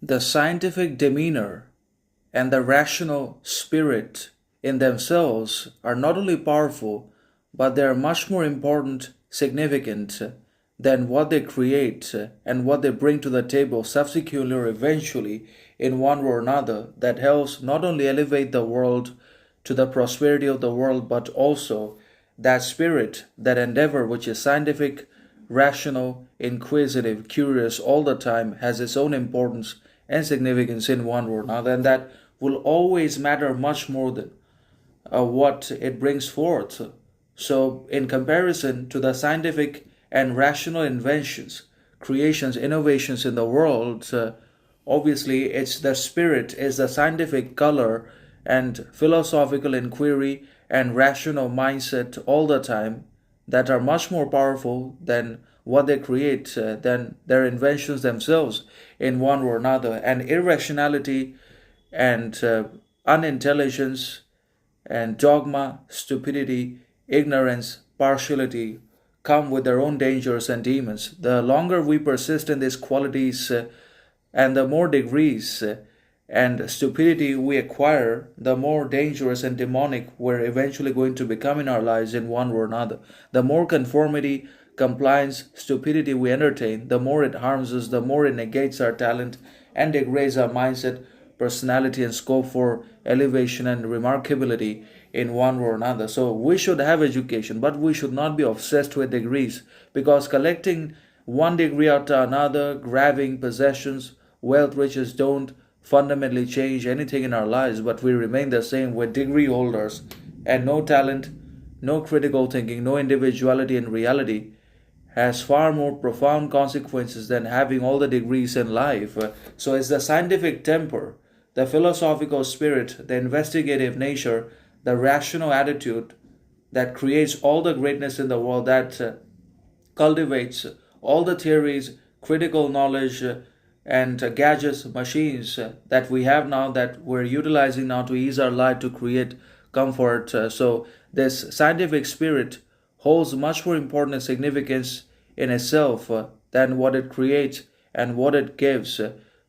The scientific demeanor and the rational spirit in themselves are not only powerful, but they are much more important, significant than what they create and what they bring to the table subsequently or eventually in one way or another that helps not only elevate the world to the prosperity of the world, but also that spirit, that endeavor which is scientific, rational, inquisitive, curious all the time has its own importance and significance in one way or another, and that will always matter much more than what it brings forth. So, in comparison to the scientific and rational inventions, creations, innovations in the world, obviously it's the spirit, is the scientific color and philosophical inquiry and rational mindset all the time that are much more powerful than what they create, than their inventions themselves in one or another. And irrationality and unintelligence and dogma, stupidity, ignorance, partiality come with their own dangers and demons. The longer we persist in these qualities and the more degrees and stupidity we acquire, the more dangerous and demonic we're eventually going to become in our lives in one or another. The more conformity, compliance, stupidity we entertain, the more it harms us, the more it negates our talent and degrades our mindset, personality, and scope for elevation and remarkability in one or another. So we should have education, but we should not be obsessed with degrees, because collecting one degree after another, grabbing possessions, wealth, riches don't fundamentally change anything in our lives, but we remain the same with degree holders and no talent, no critical thinking, no individuality in reality has far more profound consequences than having all the degrees in life. So it's the scientific temper, the philosophical spirit, the investigative nature, the rational attitude that creates all the greatness in the world, that cultivates all the theories, critical knowledge, and gadgets, machines that we have now, that we're utilizing now to ease our life, to create comfort. So this scientific spirit holds much more important significance in itself than what it creates and what it gives.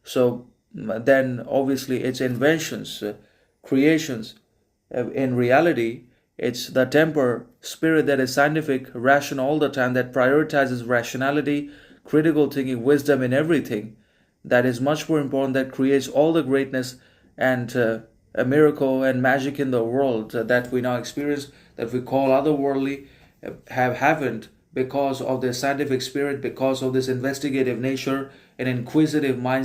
So then obviously its inventions, creations, in reality, it's the temper, spirit that is scientific, rational all the time, that prioritizes rationality, critical thinking, wisdom in everything. That is much more important, that creates all the greatness and a miracle and magic in the world that we now experience, that we call otherworldly, haven't, because of this scientific spirit, because of this investigative nature and inquisitive mind